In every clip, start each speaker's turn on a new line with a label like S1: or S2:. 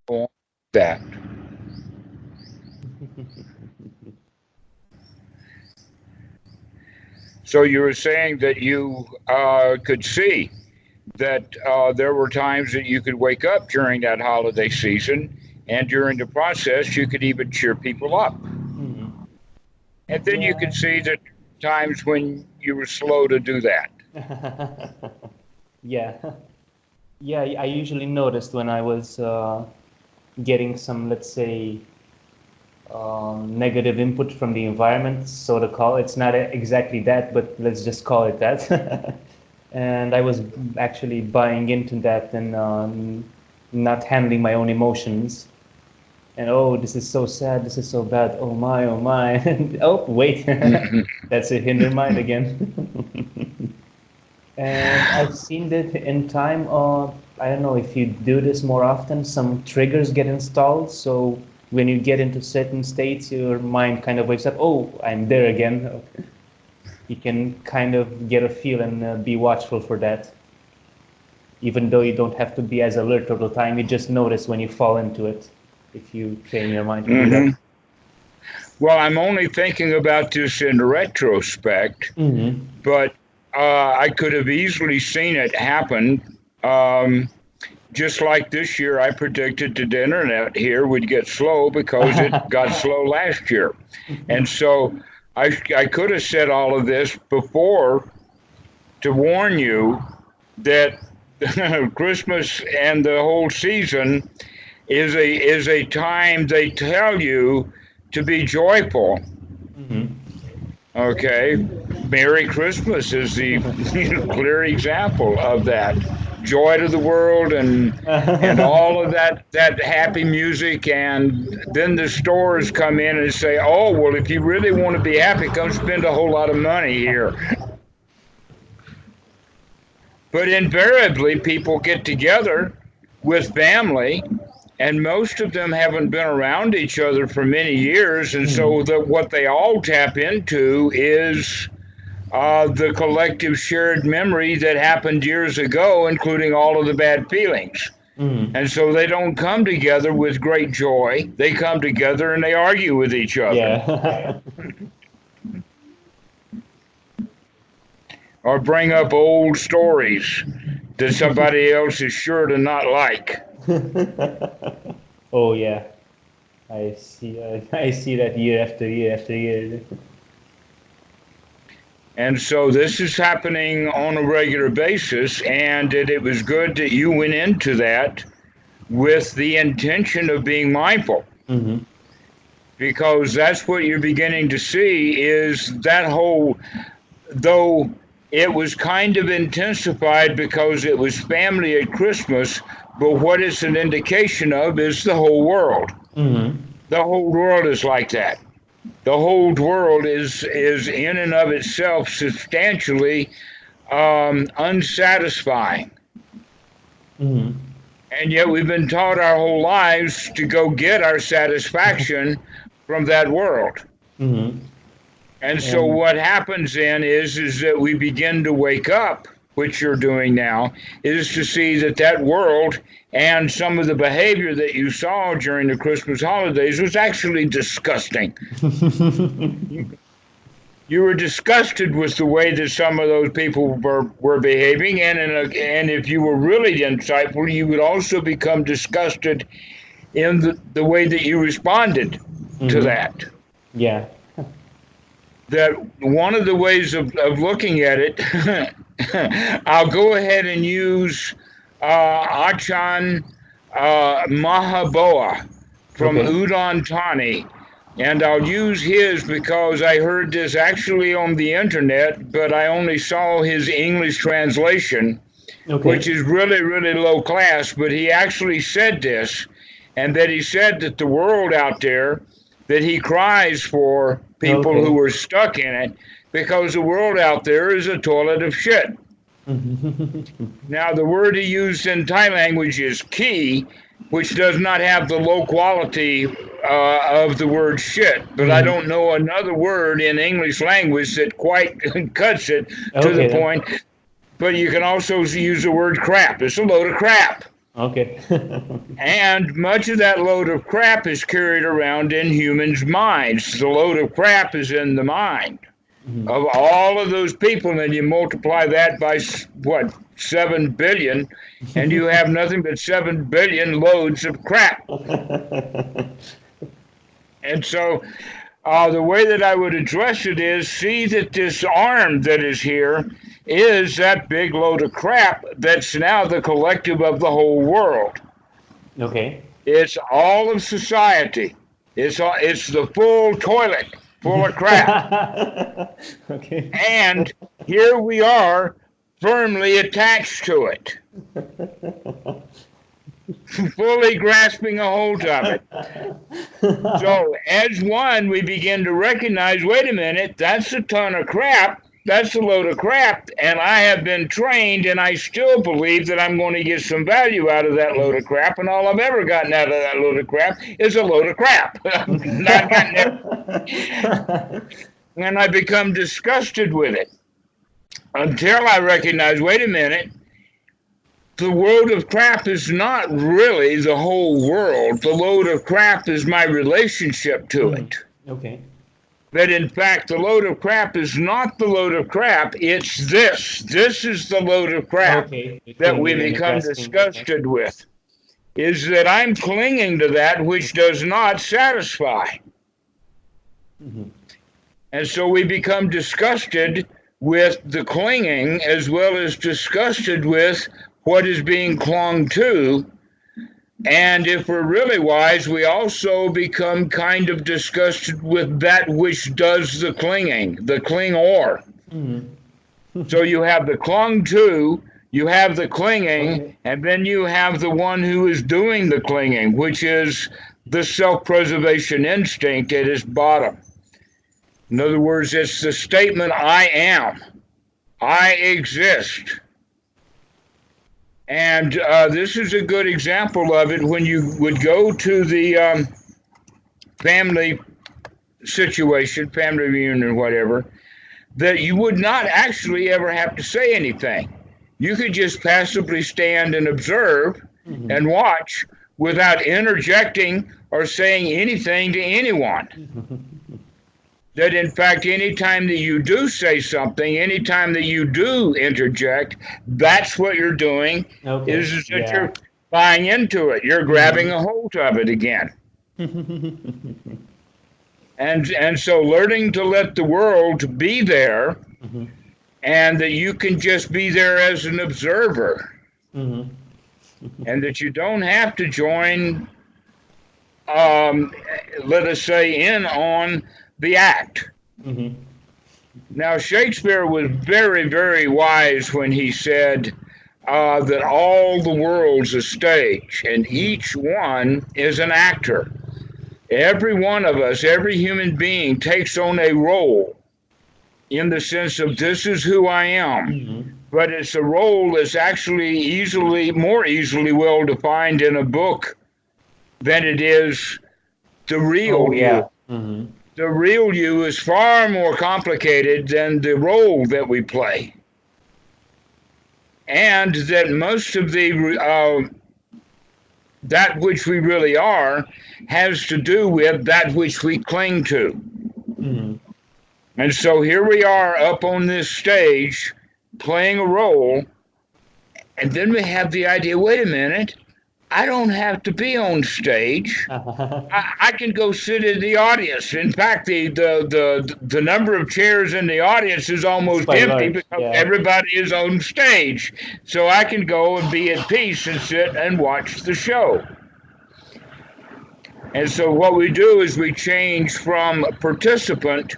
S1: on that. So you were saying that you could see that there were times that you could wake up during that holiday season, and during the process, you could even cheer people up.
S2: Hmm.
S1: And then you
S2: Yeah.
S1: could see that times when you were slow to do that.
S2: Yeah. Yeah, I usually noticed when I was getting some, let's say, negative input from the environment, so to call it. It's not exactly that, but let's just call it that. And I was actually buying into that and not handling my own emotions. And oh, this is so sad, this is so bad. Oh my, oh my. And, oh, wait, that's a hinder mind again. And I've seen that in time, I don't know if you do this more often, some triggers get installed. So when you get into certain states, your mind kind of wakes up, oh, I'm there again. You can kind of get a feel and be watchful for that. Even though you don't have to be as alert all the time, you just notice when you fall into it if you train your mind to do that.
S1: Hmm. Well, I'm only thinking about this in retrospect,
S2: Mm-hmm.
S1: but I could have easily seen it happen. Um, just like this year, I predicted that the internet here would get slow because it got slow last year. And so I could have said all of this before to warn you that Christmas and the whole season is a time they tell you to be joyful.
S2: Mm-hmm.
S1: Okay, Merry Christmas is the clear example of that. Joy to the world and all of that happy music, and then the stores come in and say, "Oh, well, if you really want to be happy, come spend a whole lot of money here." But invariably, people get together with family, and most of them haven't been around each other for many years, and so
S2: Mm-hmm.
S1: what they all tap into is the collective shared memory that happened years ago, including all of the bad feelings.
S2: Mm-hmm.
S1: And so they don't come together with great joy. They come together and they argue with each other
S2: Yeah.
S1: or bring up old stories that somebody else is sure to not like.
S2: Oh yeah, I see. I see that year after year after year.
S1: And so this is happening on a regular basis, and it was good that you went into that with the intention of being mindful,
S2: Mm-hmm.
S1: because that's what you're beginning to see is that whole, though it was kind of intensified because it was family at Christmas, but what it's an indication of is the whole world.
S2: Mm-hmm.
S1: The whole world is like that. The whole world is in and of itself substantially unsatisfying.
S2: Mm-hmm.
S1: And yet we've been taught our whole lives to go get our satisfaction from that world.
S2: Mm-hmm.
S1: And so
S2: And
S1: what happens then is that we begin to wake up, which you're doing now, is to see that that world and some of the behavior that you saw during the Christmas holidays was actually disgusting. You were disgusted with the way that some of those people were behaving, and if you were really insightful, you would also become disgusted in the way that you responded to
S2: mm-hmm.
S1: that.
S2: Yeah.
S1: That one of the ways of looking at it, I'll go ahead and use Achan Mahaboa from
S2: Okay.
S1: Udon Thani. And I'll use his because I heard this actually on the internet, but I only saw his English translation, which
S2: Okay.
S1: is really, really low class. But he actually said this, and that he said that the world out there, that he cries for people
S2: Okay.
S1: who are stuck in it, because the world out there is a toilet of shit. Now, the word he used in Thai language is ki, which does not have the low quality of the word shit, but I
S2: Mm-hmm.
S1: don't know another word in English language that quite cuts it to the
S2: Okay then.
S1: point. But you can also use the word crap. It's a load of crap.
S2: Okay.
S1: And much of that load of crap is carried around in humans' minds. The load of crap is in the mind of all of those people, and you multiply that by what, 7 billion, and you have nothing but 7 billion loads of crap. And so the way that I would address it is see that this arm that is here is that big load of crap that's now the collective of the whole world.
S2: Okay.
S1: It's all of society. It's the full toilet full of crap.
S2: Okay.
S1: And here we are firmly attached to it, fully grasping a hold of it. So as one, we begin to recognize, wait a minute, that's a ton of crap. That's a load of crap, and I have been trained, and I still believe that I'm going to get some value out of that load of crap, and all I've ever gotten out of that load of crap is a load of crap. Not gotten it. And I become disgusted with it until I recognize, wait a minute, the load of crap is not really the whole world. The load of crap is my relationship to it.
S2: Okay.
S1: That in fact the load of crap is not the load of crap, it's this. This is the load of crap that we become disgusted with. Is that I'm clinging to that which does not satisfy. And so we become disgusted with the clinging as well as disgusted with what is being clung to. And if we're really wise, we also become kind of disgusted with that which does the clinging, the clingor. So you have the clung to, you have the clinging, and then you have the one who is doing the clinging, which is the self-preservation instinct at its bottom. In other words, it's the statement, I am, I exist. And this is a good example of it when you would go to the family situation, family reunion or whatever, that you would not actually ever have to say anything. You could just passively stand and observe and watch without interjecting or saying anything to anyone. That in fact, anytime that you do say something, anytime that you do interject, that's what you're doing, is that you're buying into it. You're grabbing a hold of it again. And so learning to let the world be there, and that you can just be there as an observer, and that you don't have to join, let us say, in on the act. Now, Shakespeare was very, very wise when he said that all the world's a stage and each one is an actor. Every one of us, every human being takes on a role in the sense of this is who I am. But it's a role that's actually more easily well defined in a book than it is the real you. The real you is far more complicated than the role that we play. And that most of the that which we really are has to do with that which we cling to. And so here we are up on this stage playing a role, and then we have the idea, wait a minute, I don't have to be on stage. I can go sit in the audience. In fact, the number of chairs in the audience is almost empty because everybody is on stage. So I can go and be at peace and sit and watch the show. And so what we do is we change from a participant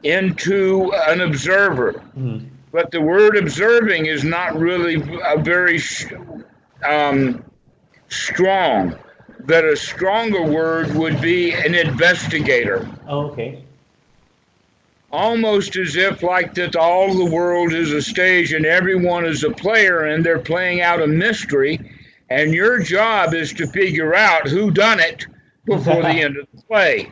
S1: into an observer. But the word observing is not really a very strong. That a stronger word would be an investigator. Almost as if like that all the world is a stage and everyone is a player and they're playing out a mystery, and your job is to figure out who done it before the end of the play.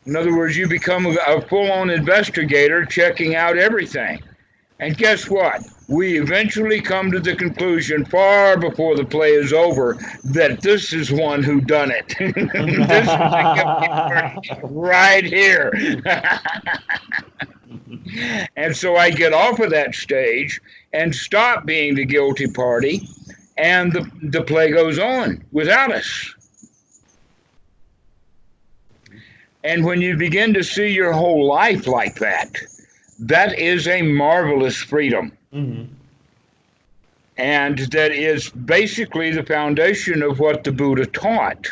S1: In other words, you become a full-on investigator checking out everything. And guess what? We eventually come to the conclusion far before the play is over that this is one who done it. This is the guilty party right here. And so I get off of that stage and stop being the guilty party, and the play goes on without us. And when you begin to see your whole life like that, that is a marvelous freedom. Mm-hmm. And that is basically the foundation of what the Buddha taught.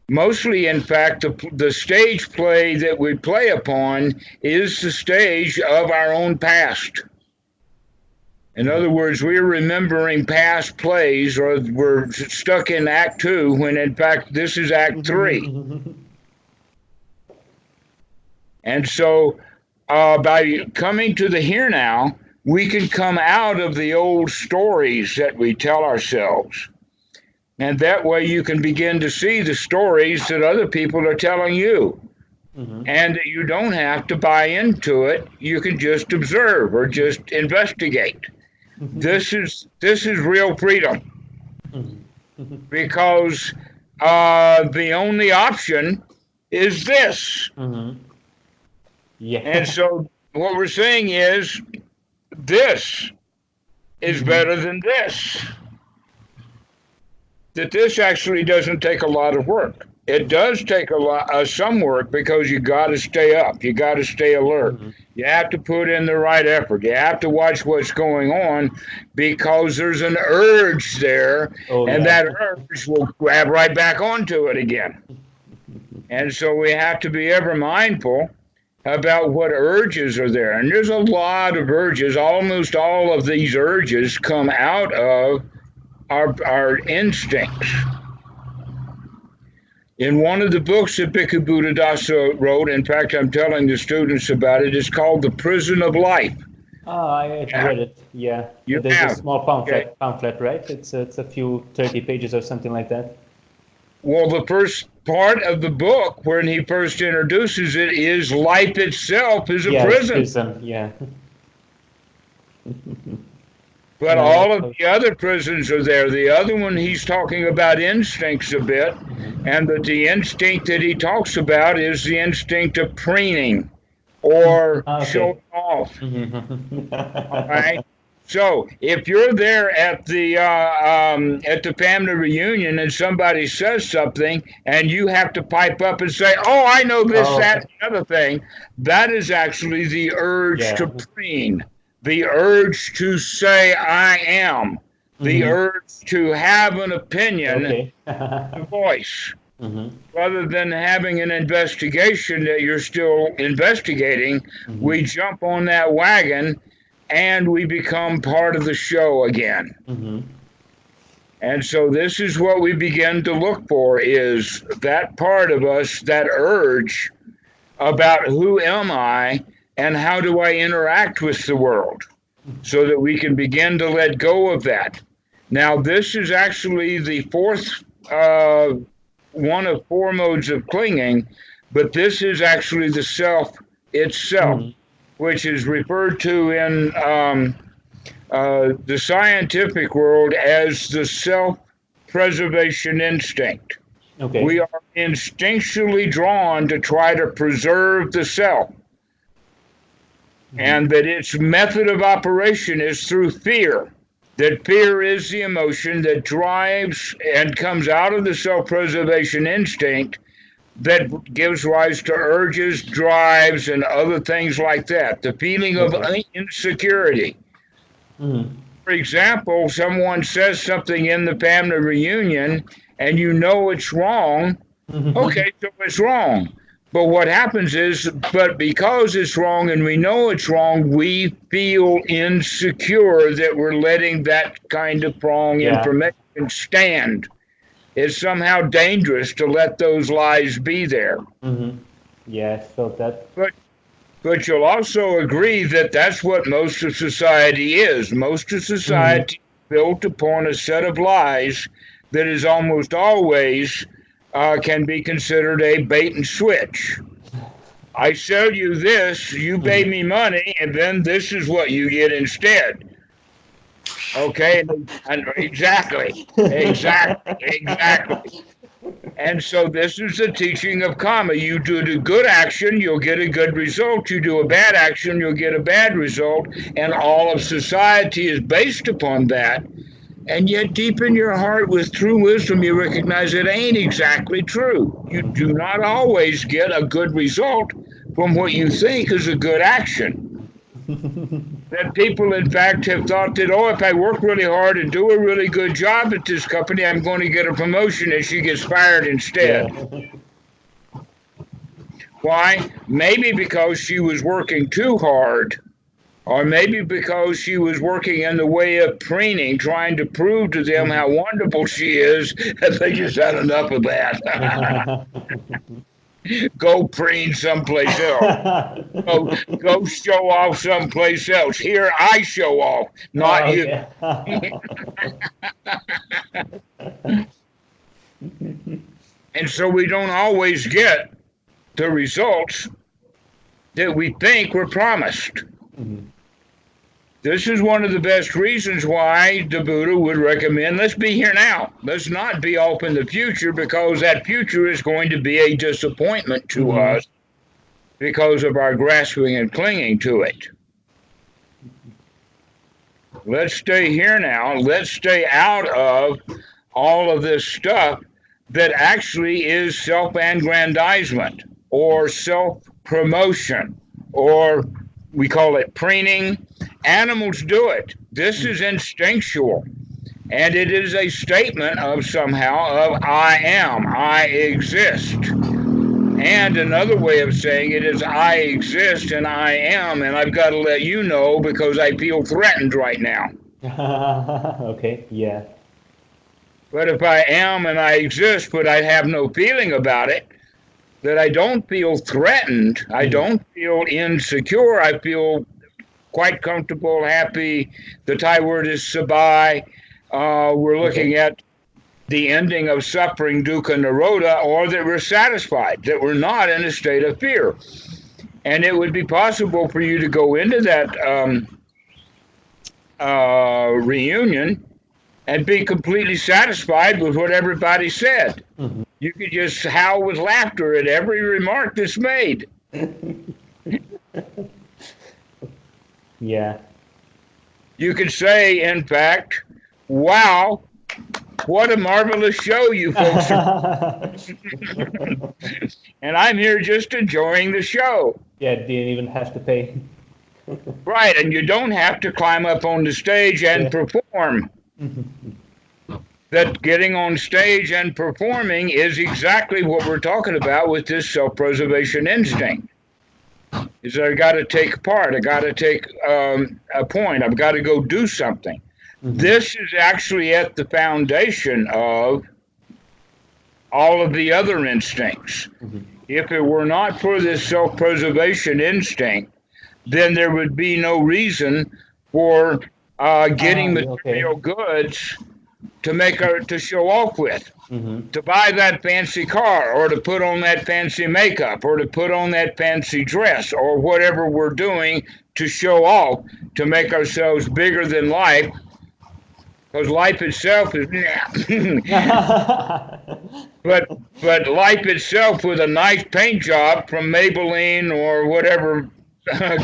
S1: Mostly, in fact, the stage play that we play upon is the stage of our own past. In other words, we're remembering past plays, or we're stuck in Act 2 when, in fact, this is Act 3. And so by coming to the here now, we can come out of the old stories that we tell ourselves. And that way you can begin to see the stories that other people are telling you. Mm-hmm. And you don't have to buy into it. You can just observe or just investigate. Mm-hmm. This is real freedom. Mm-hmm. Because the only option is this. Mm-hmm. Yeah. And so what we're saying is this is better than this. That this actually doesn't take a lot of work. It does take some work because you got to stay up. You got to stay alert. Mm-hmm. You have to put in the right effort. You have to watch what's going on because there's an urge there, and that urge will grab right back onto it again. And so we have to be ever mindful about what urges are there. And there's a lot of urges. Almost all of these urges come out of our instincts. In one of the books that Bhikkhu Buddhadasa wrote, in fact, I'm telling the students about it, it's called The Prison of Life.
S2: I read it, yeah. There's a small pamphlet, right? It's a few 30 pages or something like that.
S1: Well, the first part of the book, when he first introduces it, is life itself is a prison.
S2: Yeah.
S1: But all of the other prisons are there. The other one, he's talking about instincts a bit, and that the instinct that he talks about is the instinct of preening or showing off. All right. So if you're there at the family reunion and somebody says something and you have to pipe up and say, "Oh, I know this, that, and the other thing," that is actually the urge to preen, the urge to say "I am," the urge to have an opinion, a voice. Rather than having an investigation that you're still investigating, we jump on that wagon and we become part of the show again. And so this is what we begin to look for, is that part of us, that urge about who am I and how do I interact with the world, so that we can begin to let go of that. Now, this is actually the fourth one of four modes of clinging, but this is actually the self itself, which is referred to in the scientific world as the self-preservation instinct. Okay. We are instinctually drawn to try to preserve the self, and that its method of operation is through fear. That fear is the emotion that drives and comes out of the self-preservation instinct that gives rise to urges, drives, and other things like that. The feeling of insecurity. For example, someone says something in the family reunion and you know it's wrong. Okay, so it's wrong. But what happens is, but because it's wrong and we know it's wrong, we feel insecure that we're letting that kind of wrong information stand. It's somehow dangerous to let those lies be there.
S2: Yeah, I felt that.
S1: But you'll also agree that that's what most of society is. Most of society is built upon a set of lies that is almost always can be considered a bait and switch. I sell you this, you pay me money, and then this is what you get instead. Okay, and exactly. And so this is the teaching of karma. You do a good action, you'll get a good result. You do a bad action, you'll get a bad result. And all of society is based upon that. And yet, deep in your heart, with true wisdom, you recognize it ain't exactly true. You do not always get a good result from what you think is a good action. That people, in fact, have thought that, oh, if I work really hard and do a really good job at this company, I'm going to get a promotion, and she gets fired instead. Yeah. Why? Maybe because she was working too hard, or maybe because she was working in the way of preening, trying to prove to them how wonderful she is, and they just had enough of that. Go preen someplace else. Go show off someplace else. Here I show off, not you. And so we don't always get the results that we think were promised. Mm-hmm. This is one of the best reasons why the Buddha would recommend, let's be here now. Let's not be off in the future, because that future is going to be a disappointment to us because of our grasping and clinging to it. Let's stay here now. Let's stay out of all of this stuff that actually is self-aggrandizement or self-promotion, or we call it preening. Animals do it. This is instinctual. And it is a statement of somehow of I am, I exist. And another way of saying it is I exist and I am, and I've got to let you know because I feel threatened right now.
S2: Okay, yeah.
S1: But if I am and I exist, but I have no feeling about it, that I don't feel threatened, I don't feel insecure, I feel quite comfortable, happy. The Thai word is sabai. We're looking at the ending of suffering, dukkha, nirodha, or that we're satisfied, that we're not in a state of fear. And it would be possible for you to go into that reunion and be completely satisfied with what everybody said. Mm-hmm. You could just howl with laughter at every remark that's made.
S2: Yeah.
S1: You could say, in fact, wow, what a marvelous show you folks are. And I'm here just enjoying the show.
S2: Yeah, didn't even have to pay.
S1: Right, and you don't have to climb up on the stage and perform. That getting on stage and performing is exactly what we're talking about with this self-preservation instinct. Is that I got to take part, I got to take a point, I've got to go do something. Mm-hmm. This is actually at the foundation of all of the other instincts. Mm-hmm. If it were not for this self-preservation instinct, then there would be no reason for getting material goods to show off with. Mm-hmm. To buy that fancy car, or to put on that fancy makeup, or to put on that fancy dress, or whatever we're doing to show off, to make ourselves bigger than life, because life itself is but life itself with a nice paint job from Maybelline or whatever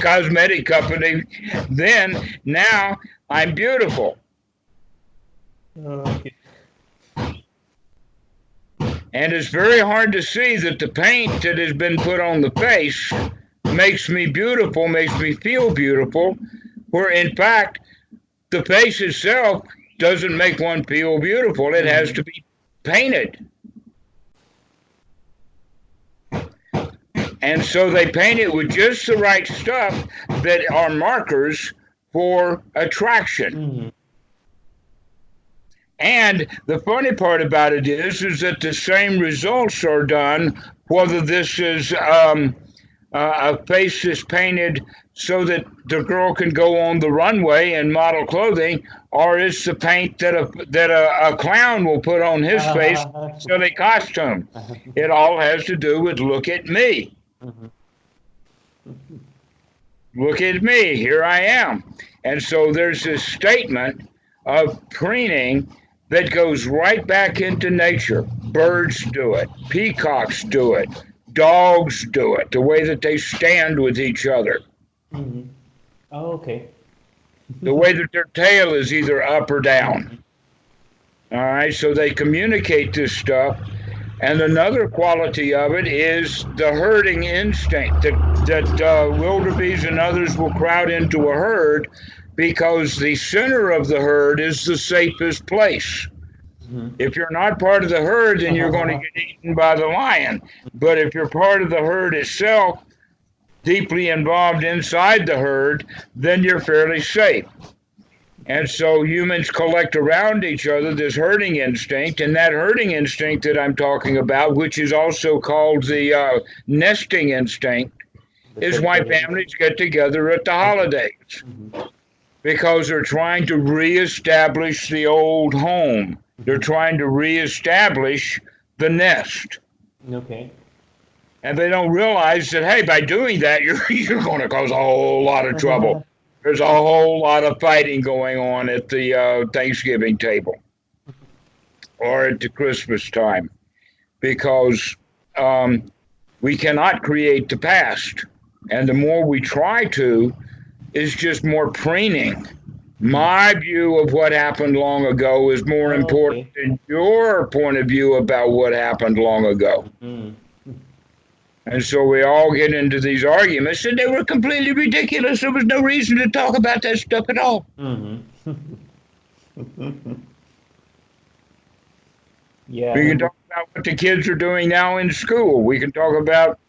S1: cosmetic company, then now I'm beautiful.
S2: Okay.
S1: And it's very hard to see that the paint that has been put on the face makes me beautiful, makes me feel beautiful, where in fact the face itself doesn't make one feel beautiful. It has to be painted. And so they paint it with just the right stuff that are markers for attraction. Mm-hmm. And the funny part about it is that the same results are done, whether this is a face is painted so that the girl can go on the runway in model clothing, or it's the paint that a clown will put on his face, silly costume. It all has to do with look at me. Mm-hmm. Look at me, here I am. And so there's this statement of preening that goes right back into nature. Birds do it, peacocks do it, dogs do it, the way that they stand with each other.
S2: Mm-hmm. Oh, okay.
S1: The way that their tail is either up or down. All right, so they communicate this stuff. And another quality of it is the herding instinct that wildebeest and others will crowd into a herd because the center of the herd is the safest place. Mm-hmm. If you're not part of the herd, then you're going to get eaten by the lion. But if you're part of the herd itself, deeply involved inside the herd, then you're fairly safe. And so humans collect around each other this herding instinct, and that herding instinct that I'm talking about, which is also called the nesting instinct, is why families get together at the holidays, because they're trying to reestablish the old home. They're trying to reestablish the nest.
S2: Okay.
S1: And they don't realize that, hey, by doing that, you're going to cause a whole lot of trouble. There's a whole lot of fighting going on at the Thanksgiving table or at the Christmas time, because we cannot create the past. And the more we try to, is just more preening. My view of what happened long ago is more important than your point of view about what happened long ago. Mm-hmm. And so we all get into these arguments, and they were completely ridiculous. There was no reason to talk about that stuff at all.
S2: Mm-hmm. Yeah.
S1: We can talk about what the kids are doing now in school. We can talk about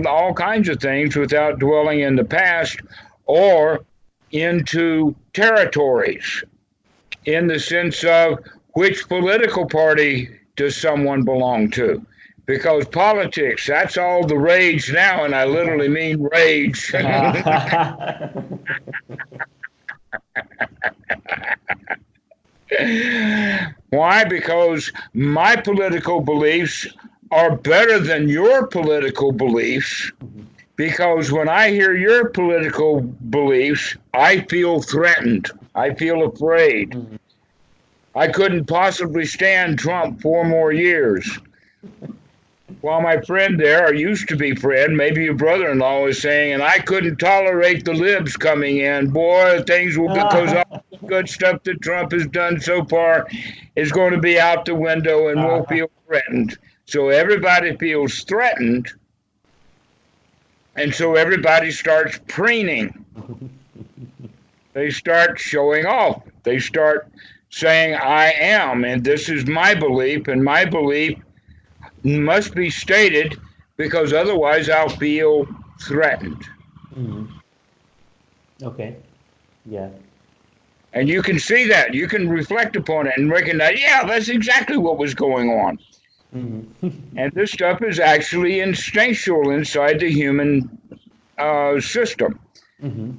S1: all kinds of things without dwelling in the past or into territories, in the sense of which political party does someone belong to. Because politics, that's all the rage now, and I literally mean rage. Why? Because my political beliefs are better than your political beliefs, because when I hear your political beliefs, I feel threatened. I feel afraid. I couldn't possibly stand Trump 4 more years. While my friend there, or used to be friend, maybe your brother-in-law, was saying, and I couldn't tolerate the libs coming in. Boy, things will, because all the good stuff that Trump has done so far is going to be out the window, and we'll feel threatened. So everybody feels threatened, and so everybody starts preening. They start showing off. They start saying, I am, and this is my belief, and my belief must be stated, because otherwise I'll feel threatened.
S2: Mm-hmm. Okay. Yeah.
S1: And you can see that. You can reflect upon it and recognize, yeah, that's exactly what was going on. Mm-hmm. And this stuff is actually instinctual inside the human system. Mm-hmm.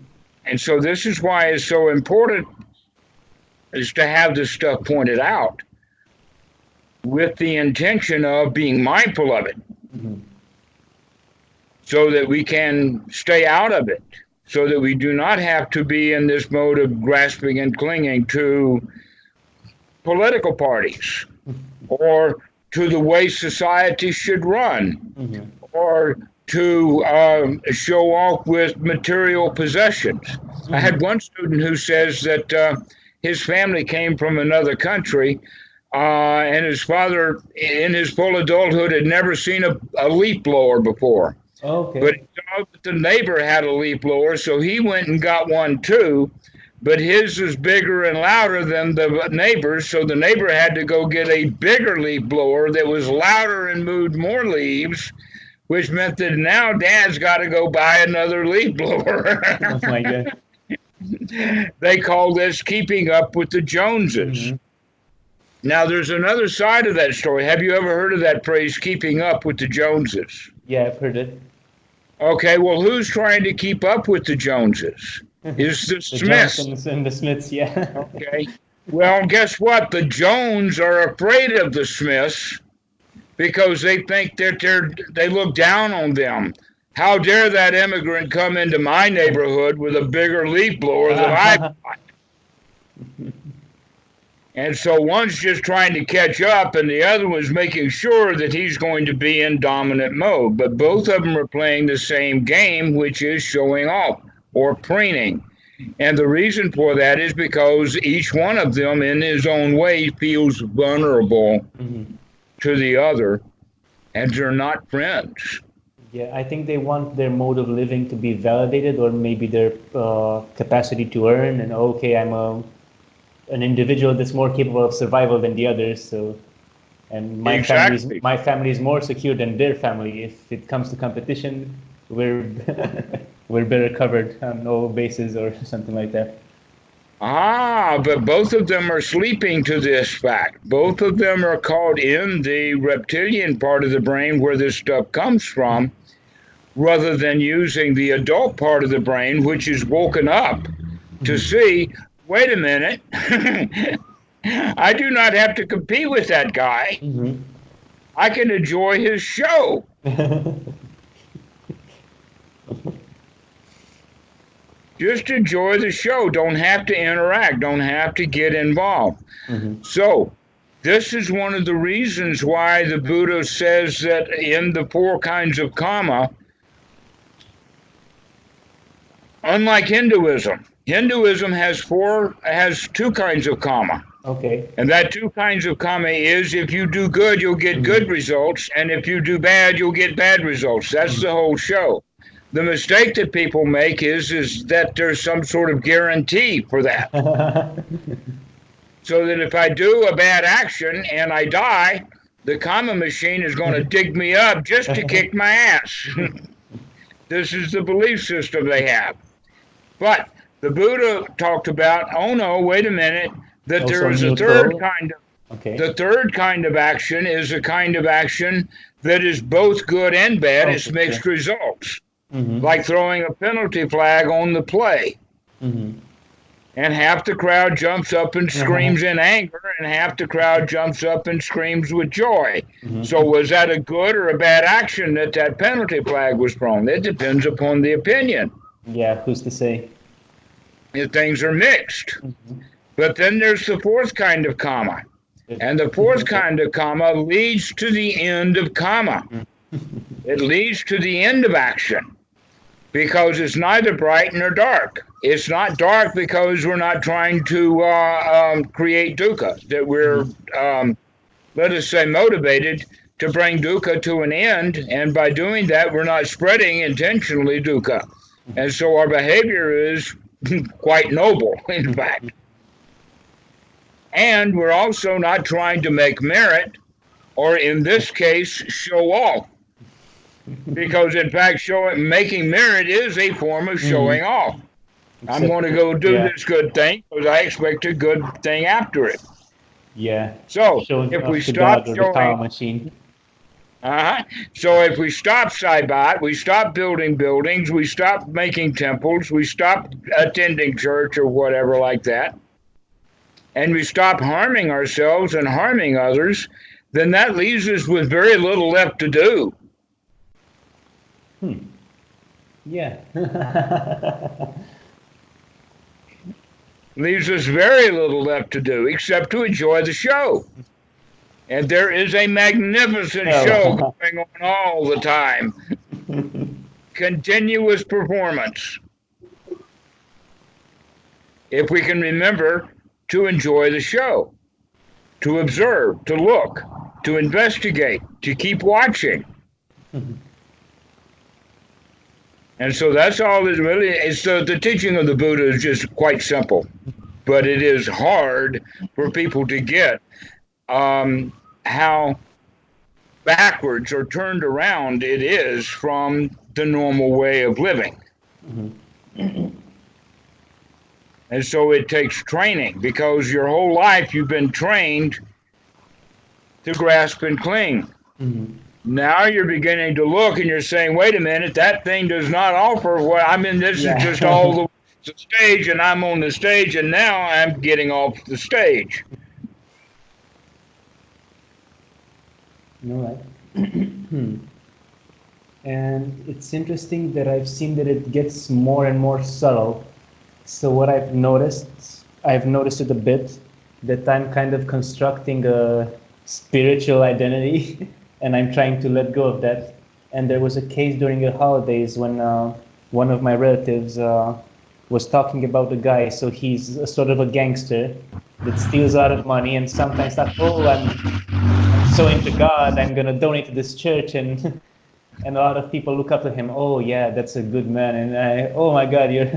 S1: And so this is why it's so important, is to have this stuff pointed out, with the intention of being mindful of it, so that we can stay out of it, so that we do not have to be in this mode of grasping and clinging to political parties, or to the way society should run, or to show off with material possessions. I had one student who says that his family came from another country, and his father, in his full adulthood, had never seen a leaf blower before.
S2: Okay.
S1: But he saw that the neighbor had a leaf blower, so he went and got one too. But his was bigger and louder than the neighbor's, so the neighbor had to go get a bigger leaf blower that was louder and moved more leaves, which meant that now Dad's got to go buy another leaf blower.
S2: Oh my God.
S1: They call this keeping up with the Joneses. Mm-hmm. Now, there's another side of that story. Have you ever heard of that phrase, keeping up with the Joneses?
S2: Yeah, I've heard it.
S1: Okay, well, who's trying to keep up with the Joneses? It's the Smiths.
S2: Johnsons and the Smiths, yeah.
S1: Okay. Well, guess what? The Jones are afraid of the Smiths because they think that they look down on them. How dare that immigrant come into my neighborhood with a bigger leaf blower than I bought? And so one's just trying to catch up, and the other one's making sure that he's going to be in dominant mode. But both of them are playing the same game, which is showing off or preening. And the reason for that is because each one of them, in his own way, feels vulnerable to the other, and they're not friends.
S2: Yeah, I think they want their mode of living to be validated, or maybe their capacity to earn. And okay, I'm an individual that's more capable of survival than the others. So, and my family is more secure than their family. If it comes to competition, we're we're better covered on all bases, or something like that.
S1: But both of them are sleeping to this fact. Both of them are caught in the reptilian part of the brain where this stuff comes from, rather than using the adult part of the brain, which is woken up to see, wait a minute, I do not have to compete with that guy. I can enjoy his show. Just enjoy the show. Don't have to interact. Don't have to get involved. So this is one of the reasons why the Buddha says that in the 4 kinds of karma, unlike Hinduism has 2 kinds of karma.
S2: Okay.
S1: And that 2 kinds of karma is, if you do good, you'll get good results, and if you do bad, you'll get bad results. That's the whole show. The mistake that people make is that there's some sort of guarantee for that. So that if I do a bad action and I die, the karma machine is going to dig me up just to kick my ass. This is the belief system they have. But the Buddha talked about, oh no, wait a minute, that also there is a third kind of, the third kind of action is a kind of action that is both good and bad. It's mixed results. Like throwing a penalty flag on the play. And half the crowd jumps up and screams in anger, and half the crowd jumps up and screams with joy. So was that a good or a bad action that penalty flag was thrown? It depends upon the opinion.
S2: Yeah, who's to say?
S1: If things are mixed. But then there's the 4th kind of karma. And the 4th kind of karma leads to the end of karma. It leads to the end of action. Because it's neither bright nor dark. It's not dark because we're not trying to create dukkha, that we're, let us say, motivated to bring dukkha to an end, and by doing that, we're not spreading intentionally dukkha. And so our behavior is quite noble, in fact. And we're also not trying to make merit, or in this case, show off. Because in fact, making merit is a form of showing off. I'm going to go do this good thing because I expect a good thing after it.
S2: Yeah.
S1: So if we stop showing, so if we stop Saibat, we stop building buildings, we stop making temples, we stop attending church or whatever like that, and we stop harming ourselves and harming others, then that leaves us with very little left to do.
S2: Yeah.
S1: Leaves us very little left to do except to enjoy the show. And there is a magnificent show going on all the time. Continuous performance. If we can remember to enjoy the show, to observe, to look, to investigate, to keep watching. And so that's all it really is. So the teaching of the Buddha is just quite simple, but it is hard for people to get how backwards or turned around it is from the normal way of living. And so it takes training, because your whole life you've been trained to grasp and cling. Now you're beginning to look and you're saying, wait a minute, that thing does not offer what I mean, this is just all the stage, and I'm on the stage, and now I'm getting off the stage.
S2: All right. And it's interesting that I've seen that it gets more and more subtle. So what I've noticed it a bit, that I'm kind of constructing a spiritual identity, and I'm trying to let go of that. And there was a case during the holidays when one of my relatives was talking about a guy. So he's a sort of a gangster that steals a lot of money, and sometimes like, oh, I'm so into God, I'm gonna donate to this church, and and a lot of people look up to him. Oh yeah, that's a good man. And oh my God, you're.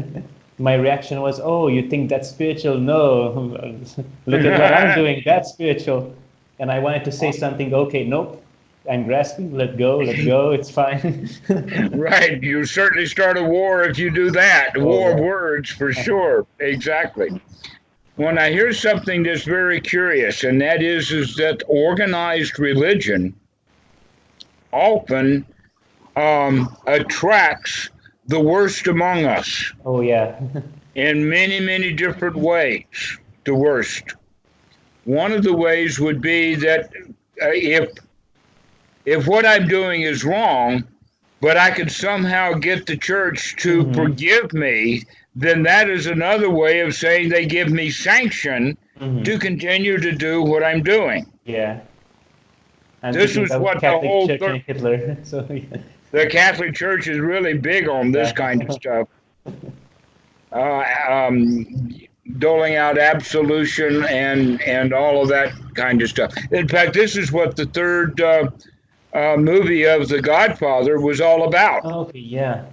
S2: My reaction was, oh, you think that's spiritual? No, look at what I'm doing. That's spiritual. And I wanted to say something. Okay, nope. I'm grasping. Let go. Let go. It's fine.
S1: Right. You certainly start a war if you do that.
S2: Oh,
S1: War of
S2: yeah.
S1: words, for sure. Exactly. When I hear something that's very curious, and that is that organized religion often attracts the worst among us
S2: Oh, yeah.
S1: in many, many different ways. The worst. One of the ways would be that if what I'm doing is wrong, but I can somehow get the church to
S2: Mm-hmm.
S1: forgive me, then that is another way of saying they give me sanction
S2: Mm-hmm.
S1: to continue to do what I'm doing.
S2: Yeah. I'm
S1: This
S2: thinking
S1: was
S2: about the
S1: what the
S2: Catholic
S1: whole
S2: Church and Hitler. So, yeah.
S1: the Catholic Church is really big on this
S2: Yeah.
S1: kind of stuff. Uh, um, Doling out absolution and all of that kind of stuff. In fact, this is what the third movie of The Godfather was all about.
S2: Okay, yeah.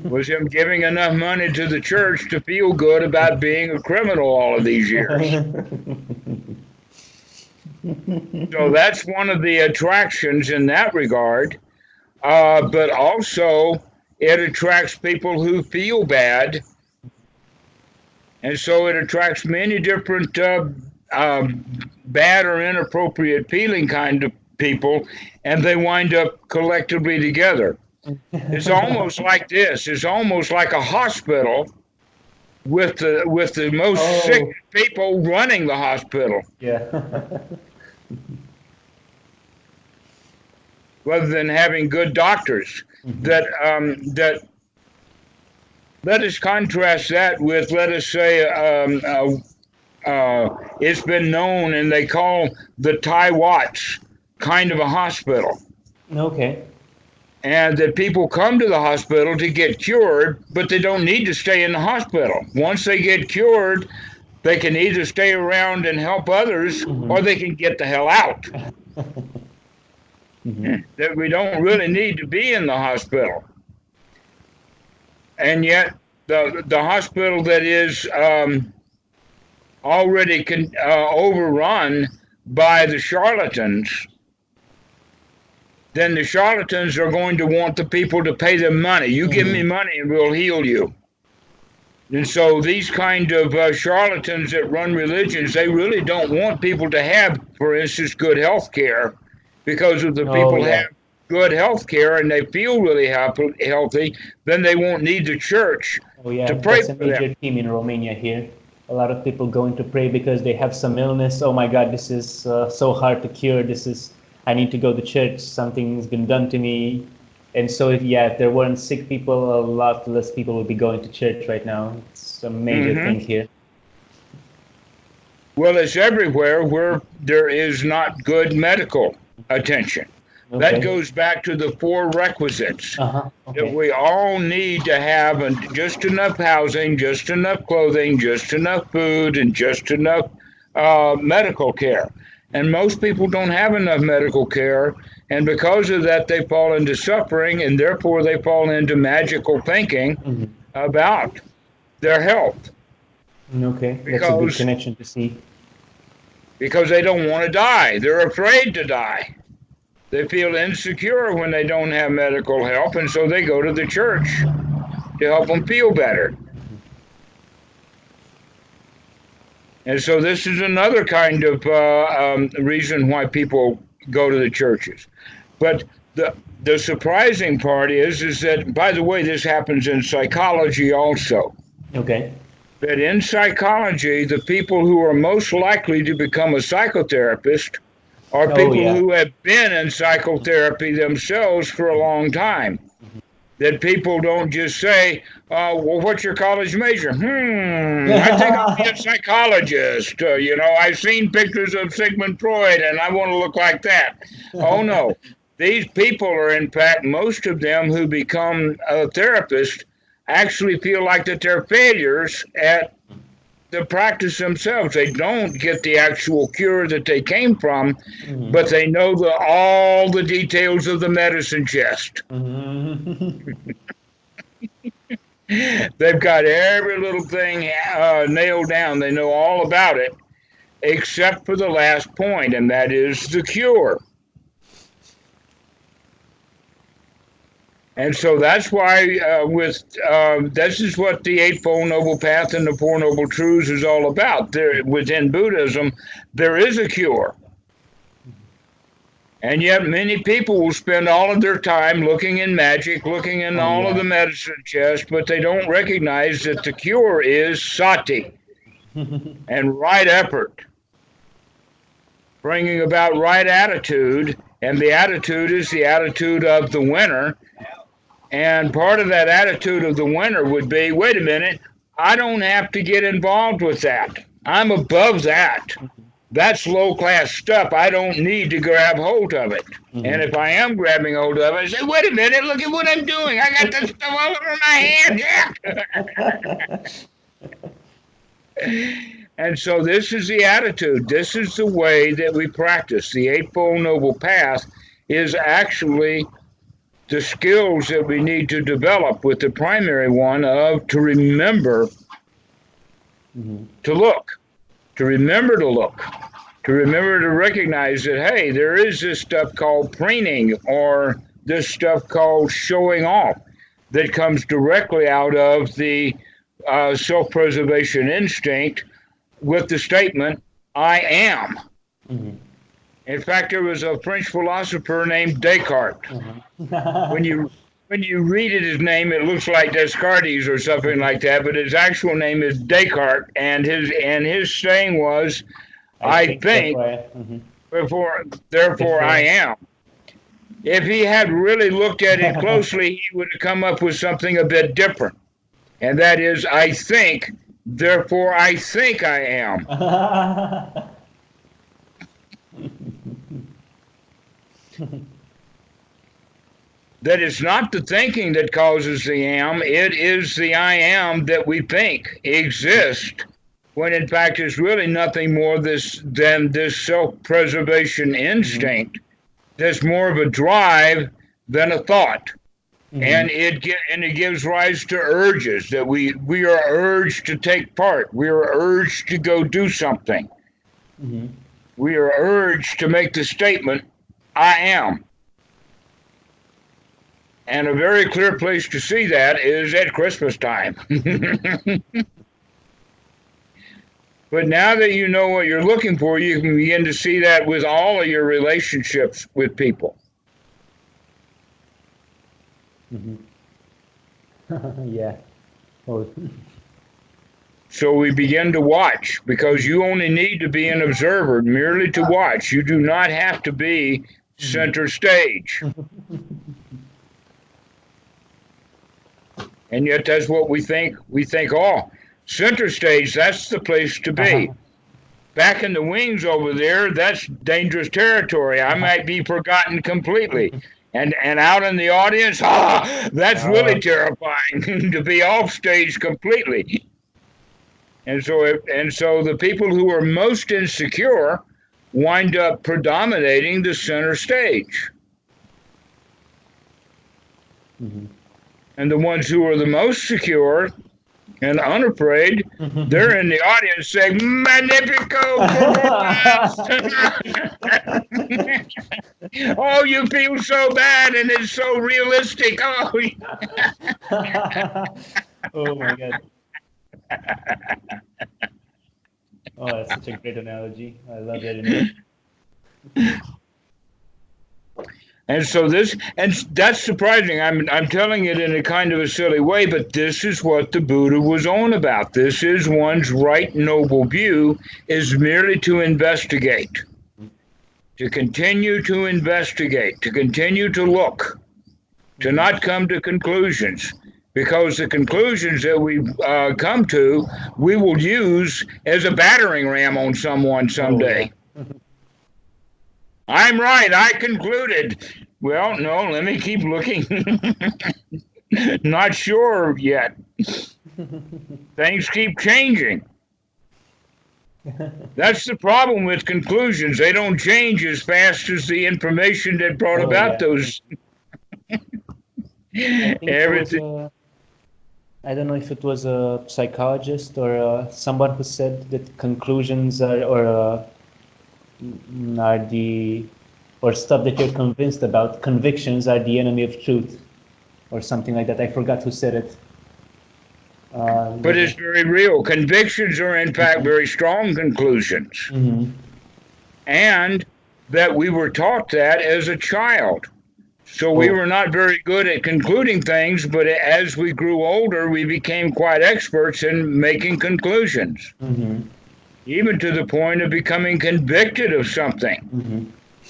S1: Was him giving enough money to the church to feel good about being a criminal all of these years. So that's one of the attractions in that regard. But also, it attracts people who feel bad. And so it attracts many different bad or inappropriate feeling kind of people, and they wind up collectively together. It's almost like this. It's almost like a hospital with the most sick
S2: Oh,
S1: people running the hospital,
S2: yeah.
S1: rather than having good doctors.
S2: Mhm.
S1: That let us contrast that with, let us say, it's been known, and they call the Thai Watts kind of a hospital.
S2: Okay.
S1: And that people come to the hospital to get cured, but they don't need to stay in the hospital. Once they get cured, they can either stay around and help others, or
S2: Mhm.
S1: they can get the hell out.
S2: Mhm.
S1: That we don't really need to be in the hospital. And yet, the hospital that is already overrun by the charlatans, then the charlatans are going to want the people to pay them money. You give me
S2: Mhm.
S1: money and we'll heal you. And so these kind of charlatans that run religions, they really don't want people to have, for instance, good health care, because if the
S2: Oh,
S1: people
S2: yeah.
S1: have good health care and they feel really healthy, then they won't need the church
S2: Oh,
S1: to
S2: yeah.
S1: pray
S2: That's a
S1: for them.
S2: major theme in Romania here. A lot of people going to pray because they have some illness. Oh my God, this is so hard to cure. I need to go to church. Something's been done to me. And so, if there weren't sick people, a lot less people would be going to church right now. It's a major
S1: Hmm.
S2: thing here.
S1: Well, it's everywhere where there is not good medical attention. That
S2: Okay.
S1: goes back to the four requisites
S2: Uh-huh.
S1: that
S2: Okay.
S1: we all need to have, and just enough housing, just enough clothing, just enough food, and just enough medical care. And most people don't have enough medical care, and because of that, they fall into suffering, and therefore they fall into magical thinking
S2: Mhm.
S1: about their health
S2: Okay. That's a good
S1: because
S2: connection to see.
S1: they don't want to die. They're afraid to die. They feel insecure when they don't have medical help, and so they go to the church to help them feel better. And so this is another kind of reason why people go to the churches. But the surprising part is that, by the way, this happens in psychology also.
S2: Okay.
S1: That in psychology, the people who are most likely to become a psychotherapist are
S2: Oh,
S1: people
S2: yeah.
S1: who have been in psychotherapy themselves for a long time. That people don't just say, well, what's your college major? I think I'll be a psychologist. I've seen pictures of Sigmund Freud and I want to look like that. Oh, no. These people are, in fact, most of them who become a therapist actually feel like that they're failures at the practice themselves. They don't get the actual cure that they came from, but they know all the details of the medicine chest. They've got every little thing nailed down. They know all about it, except for the last point, and that is the cure. And so that's why this is what the Eightfold Noble Path and the Four Noble Truths is all about. Within Buddhism, there is a cure. And yet many people will spend all of their time looking in magic, looking in all of the medicine chest, but they don't recognize that the cure is sati and right effort, bringing about right attitude. And the attitude is the attitude of the winner. And part of that attitude of the winner would be, wait a minute, I don't have to get involved with that. I'm above that. That's low-class stuff. I don't need to grab hold of it. And if I am grabbing hold of it, I say, wait a minute, look at what I'm doing. I got this stuff all over my hand. And so this is the attitude. This is the way that we practice. The Eightfold Noble Path is actually the skills that we need to develop, with the primary one of to remember to look, to remember to look, to remember to recognize that, hey, there is this stuff called preening, or this stuff called showing off, that comes directly out of the self-preservation instinct with the statement, I am. In fact, there was a French philosopher named Descartes. When you read his name, it looks like Descartes or something like that, but his actual name is Descartes, and his saying was, I think, therefore I am. If he had really looked at it closely, he would have come up with something a bit different. And that is, I think, therefore I think I am. That it's not the thinking that causes the am, it is the I am that we think exists, when in fact it's really nothing more than this self-preservation instinct that's more of a drive than a thought. And it gives rise to urges, that we are urged to take part. We are urged to go do something. We are urged to make the statement, I am. And a very clear place to see that is at Christmas time. But now that you know what you're looking for, you can begin to see that with all of your relationships with people.
S2: Yeah. Oh.
S1: So we begin to watch, because you only need to be an observer merely to watch. You do not have to be center stage. And yet that's what we think. We think, oh, center stage, that's the place to be. Back in the wings over there, that's dangerous territory. I might be forgotten completely. And out in the audience, that's really terrifying, to be off stage completely. And so the people who are most insecure wind up predominating the center stage. And the ones who are the most secure and unafraid, they're in the audience saying, Magnifico! Oh, you feel so bad, and it's so realistic. Oh,
S2: Oh my God. Oh, that's such a great analogy. I love that analogy.
S1: And so that's surprising. I'm telling it in a kind of a silly way, but this is what the Buddha was on about. This is one's right noble view, is merely to investigate. to continue to investigate, to continue to look, to not come to conclusions, because the conclusions that we come to, we will use as a battering ram on someone someday.
S2: Oh, yeah.
S1: I'm right, I concluded. Well, no, let me keep looking. Not sure yet. Things keep changing. That's the problem with conclusions. They don't change as fast as the information that brought about those. Everything.
S2: I don't know if it was a psychologist or someone who said that conclusions are stuff that you're convinced about. Convictions are the enemy of truth, or something like that. I forgot who said it.
S1: But it's very real. Convictions are, in fact, very strong conclusions.
S2: Mm-hmm.
S1: And that we were taught that as a child. So we were not very good at concluding things, but as we grew older, we became quite experts in making conclusions.
S2: Mm-hmm.
S1: Even to the point of becoming convicted of something.
S2: Mm-hmm.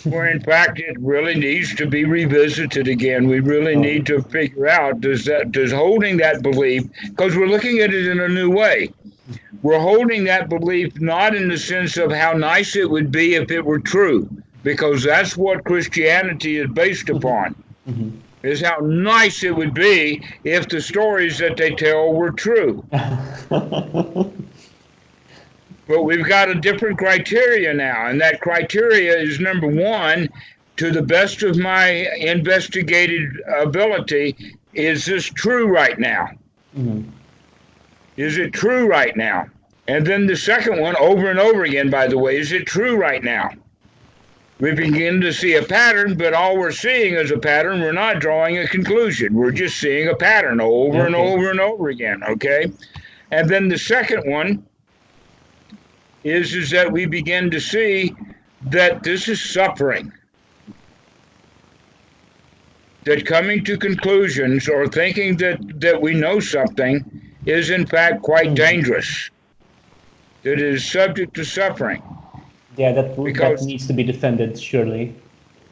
S1: Where in fact it really needs to be revisited again. We really need to figure out, does holding that belief, because we're looking at it in a new way. We're holding that belief not in the sense of how nice it would be if it were true, because that's what Christianity is based upon, is how nice it would be if the stories that they tell were true. But we've got a different criteria now, and that criteria is, number one, to the best of my investigated ability, is this true right now?
S2: Mm-hmm.
S1: Is it true right now? And then the second one, over and over again, by the way, is it true right now? We begin to see a pattern, but all we're seeing is a pattern. We're not drawing a conclusion. We're just seeing a pattern over and over and over again, okay? And then the second one is that we begin to see that this is suffering. That coming to conclusions or thinking that we know something is in fact quite dangerous. That it is subject to suffering.
S2: Yeah, that needs to be defended, surely.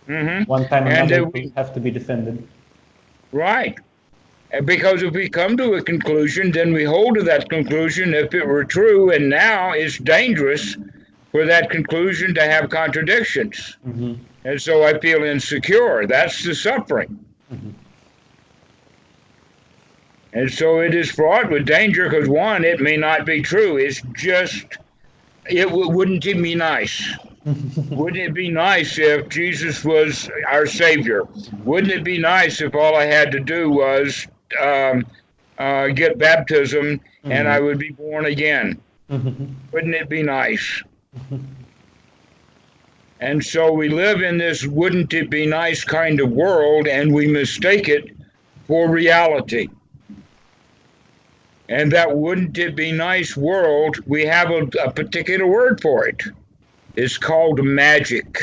S1: Mm-hmm.
S2: One time or another, we have to be defended.
S1: Right. Because if we come to a conclusion, then we hold to that conclusion if it were true, and now it's dangerous for that conclusion to have contradictions.
S2: Mm-hmm.
S1: And so I feel insecure. That's the suffering.
S2: Mm-hmm.
S1: And so it is fraught with danger because, one, it may not be true. It's just, wouldn't it be nice? Wouldn't it be nice if Jesus was our Savior? Wouldn't it be nice if all I had to do was get baptism and I would be born again? Wouldn't it be nice? And so we live in this wouldn't it be nice kind of world, and we mistake it for reality. And that wouldn't it be nice world, we have a particular word for it. It's called magic.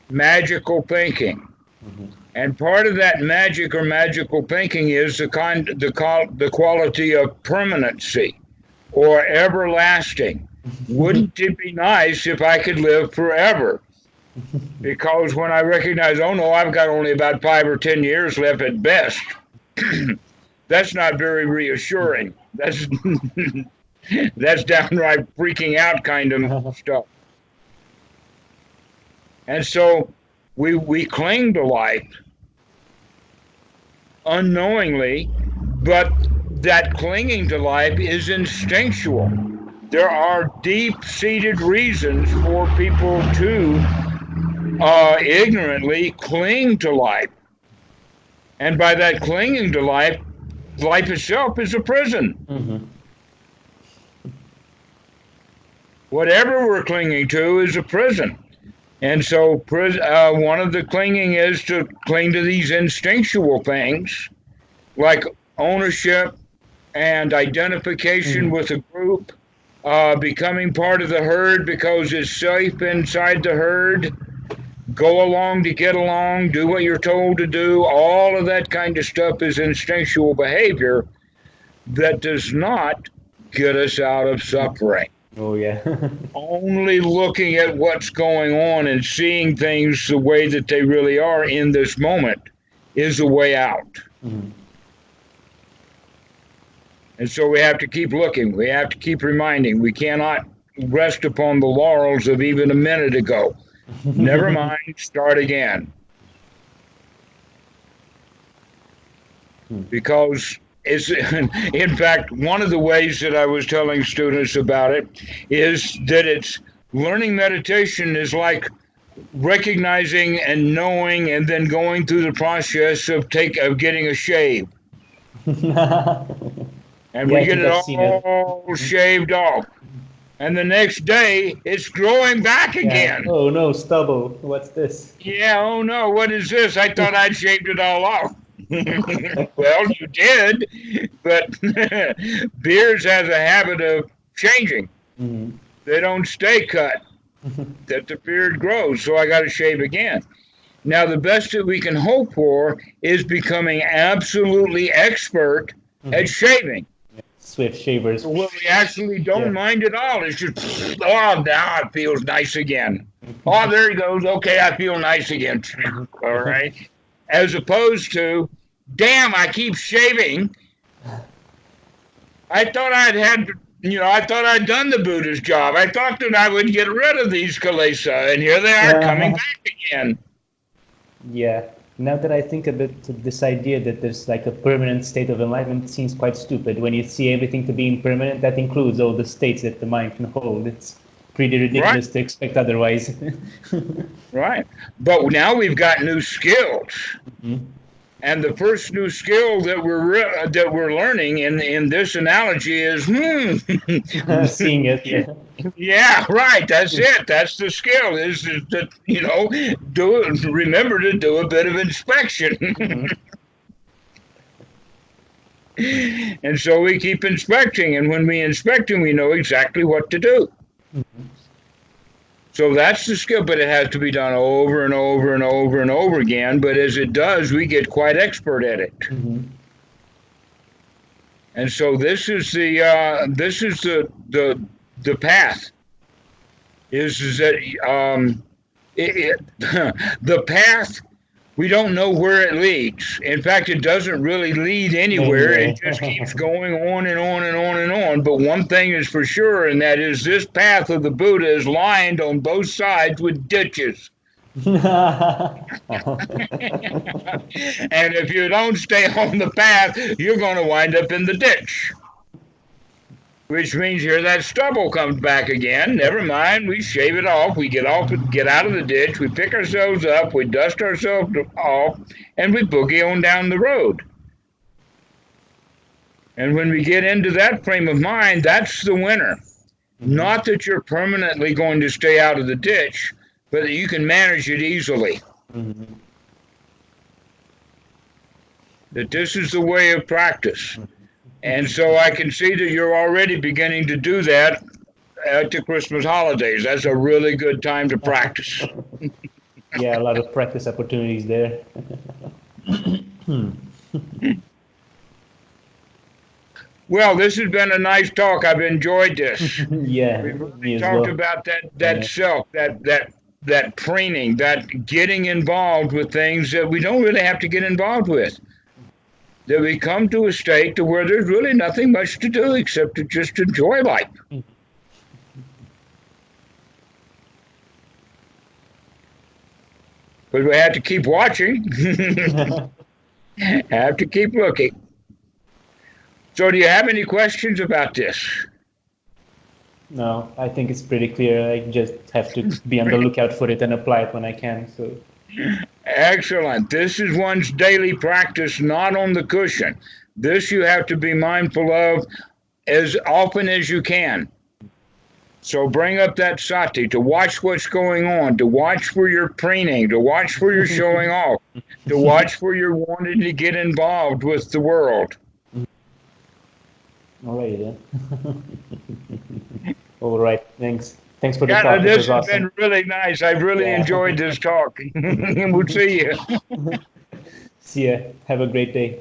S1: Magical thinking. And part of that magic or magical thinking is the quality of permanency or everlasting. Wouldn't it be nice if I could live forever? Because when I recognize, oh no, I've got only about 5 or 10 years left at best, that's not very reassuring. That's downright freaking out kind of stuff. And so we cling to life unknowingly, but that clinging to life is instinctual. There are deep-seated reasons for people to ignorantly cling to life. And by that clinging to life, life itself is a prison.
S2: Mm-hmm.
S1: Whatever we're clinging to is a prison. And so one of the clinging is to cling to these instinctual things, like ownership and identification with a group, becoming part of the herd because it's safe inside the herd, go along to get along, do what you're told to do. All of that kind of stuff is instinctual behavior that does not get us out of suffering.
S2: Oh, yeah.
S1: Only looking at what's going on and seeing things the way that they really are in this moment is the way out.
S2: Mhm.
S1: And so we have to keep looking. We have to keep reminding. We cannot rest upon the laurels of even a minute ago. Never mind, start again. Because it's, in fact, one of the ways that I was telling students about it is that it's learning meditation is like recognizing and knowing and then going through the process of getting a shave. And
S2: Yeah,
S1: we
S2: I
S1: get
S2: think
S1: it
S2: I've seen it.
S1: all shaved off. And the next day, it's growing back
S2: Yeah.
S1: again.
S2: Oh no, stubble. What's this?
S1: Yeah, oh no, what is this? I thought I'd shaved it all off. Well, you did, but beards has a habit of changing.
S2: Mhm.
S1: They don't stay cut, that the beard grows, so I got to shave again. Now, the best that we can hope for is becoming absolutely expert at shaving.
S2: Swift shavers.
S1: Where we actually don't
S2: Yeah.
S1: mind at all. It's just, oh, now it feels nice again. Oh, there he goes. Okay, I feel nice again. All right. As opposed to, damn, I keep shaving. I thought I thought I'd done the Buddha's job. I thought that I would get rid of these kilesa, and here they are coming back again.
S2: Yeah. Now that I think a bit, this idea that there's like a permanent state of enlightenment seems quite stupid. When you see everything to be impermanent, that includes all the states that the mind can hold. It's pretty ridiculous to expect otherwise.
S1: Right. But now we've got new skills.
S2: Mhm.
S1: And the first new skill that we're learning in this analogy is
S2: Seeing it, yeah.
S1: yeah, right. That's it. That's the skill. Is that remember to do a bit of inspection. And so we keep inspecting, and when we inspecting, we know exactly what to do. So that's the skill, but it has to be done over and over and over and over again. But as it does, we get quite expert at it.
S2: Mhm.
S1: And so this is the path. Is that the path? We don't know where it leads. In fact, it doesn't really lead anywhere. It just keeps going on and on and on and on. But one thing is for sure, and that is this path of the Buddha is lined on both sides with ditches. And if you don't stay on the path, you're going to wind up in the ditch. Which means here that stubble comes back again. Never mind, we shave it off. We get out of the ditch. We pick ourselves up. We dust ourselves off, and we boogie on down the road. And when we get into that frame of mind, that's the winner. Not that you're permanently going to stay out of the ditch, but that you can manage it easily. That this is the way of practice. And so I can see that you're already beginning to do that at the Christmas holidays. That's a really good time to practice.
S2: Yeah, a lot of practice opportunities there.
S1: Well, this has been a nice talk. I've enjoyed this.
S2: Yeah,
S1: We
S2: me
S1: really
S2: as
S1: talked
S2: well.
S1: about that self, that preening, that getting involved with things that we don't really have to get involved with. That we come to a state to where there's really nothing much to do except to just enjoy life. But we have to keep watching. Have to keep looking. So do you have any questions about this?
S2: No, I think it's pretty clear. I just have to be on the lookout for it and apply it when I can. So
S1: Excellent. This is one's daily practice, not on the cushion. This you have to be mindful of as often as you can. So bring up that sati to watch what's going on, to watch where you're preening, to watch where you're showing off, to watch where you're wanting to get involved with the world.
S2: alrighty then. All right, thanks. Thanks for the
S1: Yeah,
S2: talk. It
S1: this
S2: was
S1: has
S2: awesome.
S1: been really nice. I've really
S2: Yeah.
S1: enjoyed this talk. We'll see you.
S2: See ya. Have a great day.